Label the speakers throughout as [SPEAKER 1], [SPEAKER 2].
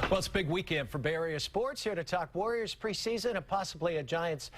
[SPEAKER 1] Well, it's a big weekend for Bay Area sports. Here to talk Warriors preseason and possibly a Giants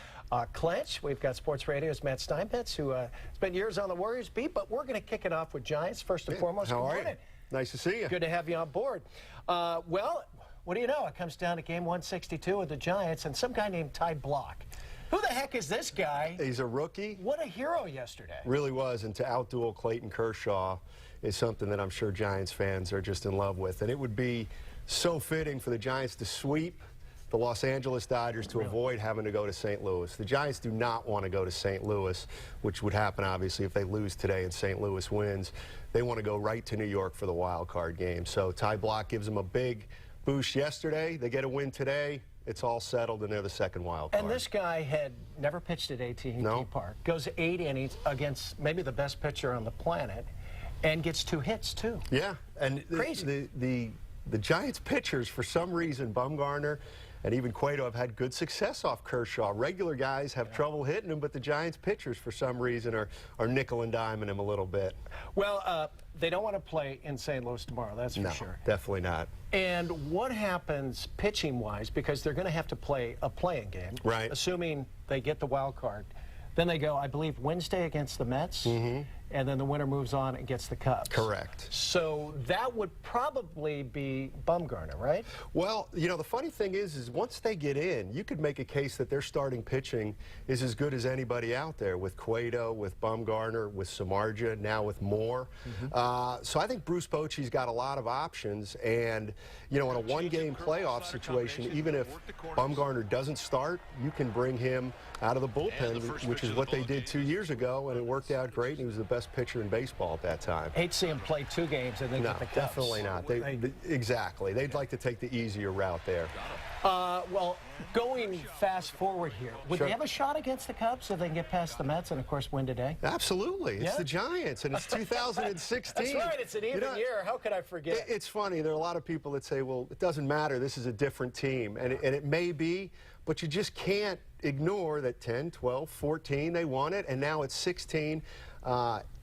[SPEAKER 1] clinch. We've got Sports Radio's Matt Steinmetz, who spent years on the Warriors beat, but we're going to kick it off with Giants first and foremost.
[SPEAKER 2] How are you? Nice to see you.
[SPEAKER 1] Good to have you on board. Well, what do you know? It comes down to game 162 of the Giants and some guy named Ty Block. Who the heck is this guy?
[SPEAKER 2] He's a rookie.
[SPEAKER 1] What a hero yesterday.
[SPEAKER 2] Really was, and to outduel Clayton Kershaw is something that I'm sure Giants fans are just in love with. And it would be so fitting for the Giants to sweep the Los Angeles Dodgers to avoid having to go to St. Louis. The Giants do not want to go to St. Louis, which would happen, obviously, if they lose today and St. Louis wins. They want to go right to New York for the wild card game. So Ty Block gives them a big boost yesterday. They get a win today. It's all settled, and they're the second wild card.
[SPEAKER 1] And this guy had never pitched at AT&T Park. Goes 8 innings against maybe the best pitcher on the planet and gets 2 hits, too.
[SPEAKER 2] Yeah. And crazy. The Giants pitchers, for some reason, Bumgarner and even Cueto have had good success off Kershaw. Regular guys have trouble hitting him, but the Giants pitchers, for some reason, are nickel and diming him a little bit.
[SPEAKER 1] Well, they don't want to play in St. Louis tomorrow, that's for sure.
[SPEAKER 2] No, definitely not.
[SPEAKER 1] And what happens pitching-wise, because they're going to have to play a playing game,
[SPEAKER 2] right?
[SPEAKER 1] Assuming they get the wild card. Then they go, I believe, Wednesday against the Mets, and then the winner moves on and gets the Cubs.
[SPEAKER 2] Correct.
[SPEAKER 1] So that would probably be Bumgarner, right?
[SPEAKER 2] Well, you know, the funny thing is once they get in, you could make a case that their starting pitching is as good as anybody out there with Cueto, with Bumgarner, with Samardzija, now with Moore. So I think Bruce Bochy's got a lot of options, and, you know, in a one-game playoff situation, even if Bumgarner doesn't start, you can bring him out of the bullpen, which is what they did 2 years ago, and it worked out great, and he was the best pitcher in baseball at that time.
[SPEAKER 1] Hate to see him play 2 games and then get the Cubs.
[SPEAKER 2] Definitely not. Exactly. They'd like to take the easier route there.
[SPEAKER 1] Well, going fast forward here, would they have a shot against the Cubs if they can get past the Mets and, of course, win today?
[SPEAKER 2] Absolutely. It's the Giants, and it's 2016.
[SPEAKER 1] That's right. It's an even year. How could I forget?
[SPEAKER 2] It's funny. There are a lot of people that say, well, it doesn't matter. This is a different team. And it may be, but you just can't ignore that 10, 12, 14, they won it, and now it's 16.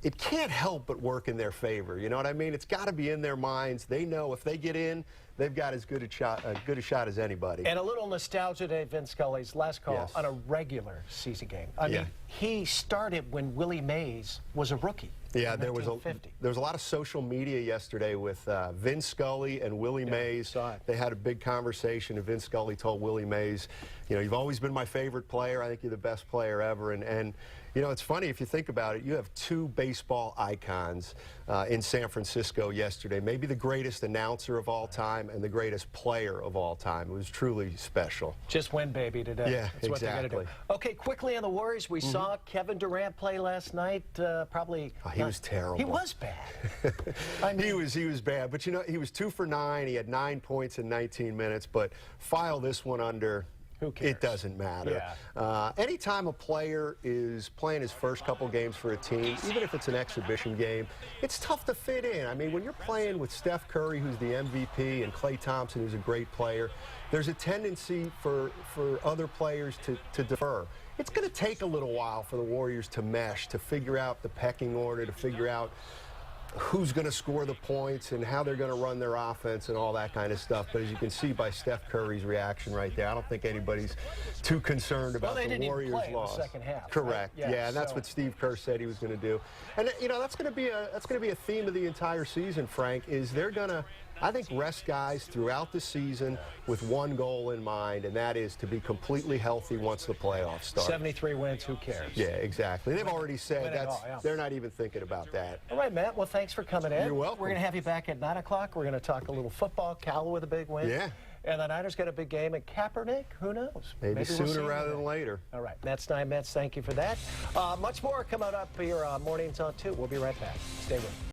[SPEAKER 2] It can't help but work in their favor. You know what I mean? It's got to be in their minds. They know if they get in, they've got as good a shot as anybody.
[SPEAKER 1] And a little nostalgia to Vin Scully's last call on a regular season game. I mean, he started when Willie Mays was a rookie.
[SPEAKER 2] Yeah, there was a lot of social media yesterday with Vin Scully and Willie Mays. They had a big conversation, and Vin Scully told Willie Mays, you know, you've always been my favorite player. I think you're the best player ever. And you know, it's funny if you think about it. You have 2 baseball icons in San Francisco yesterday. Maybe the greatest announcer of all time and the greatest player of all time. It was truly special.
[SPEAKER 1] Just win, baby, today.
[SPEAKER 2] Yeah,
[SPEAKER 1] that's what they got to do. Okay, quickly on the Warriors, we saw Kevin Durant play last night. Probably.
[SPEAKER 2] He was terrible.
[SPEAKER 1] He was bad. I mean,
[SPEAKER 2] he was bad. But you know, he was 2 for 9. He had 9 points in 19 minutes. But file this one under.
[SPEAKER 1] Who cares?
[SPEAKER 2] It doesn't matter. Anytime a player is playing his first couple games for a team, even if it's an exhibition game, it's tough to fit in. I mean, when you're playing with Steph Curry, who's the MVP, and Klay Thompson, who's a great player, there's a tendency for other players to defer. It's going to take a little while for the Warriors to mesh, to figure out the pecking order, to figure out who's going to score the points and how they're going to run their offense and all that kind of stuff. But as you can see by Steph Curry's reaction right there, I don't think anybody's too concerned about the Warriors' loss.
[SPEAKER 1] Even play in the second half.
[SPEAKER 2] Correct. Right? Yeah, and that's what Steve Kerr said he was going to do. And you know, that's going to be a theme of the entire season, Frank. Is they're going to, I think, rest guys throughout the season with one goal in mind, and that is to be completely healthy once the playoffs start.
[SPEAKER 1] 73 wins, who cares?
[SPEAKER 2] Yeah, exactly. They've already said they're not even thinking about that.
[SPEAKER 1] All right, Matt. Well, thanks for coming in.
[SPEAKER 2] You're welcome.
[SPEAKER 1] We're going to have you back at 9 o'clock. We're going to talk a little football. Cal with a big win.
[SPEAKER 2] Yeah.
[SPEAKER 1] And the Niners got a big game at Kaepernick. Who knows?
[SPEAKER 2] Maybe sooner rather than later.
[SPEAKER 1] All right. Matt Steinmetz, thank you for that. Much more coming up here on Mornings on 2. We'll be right back. Stay with us.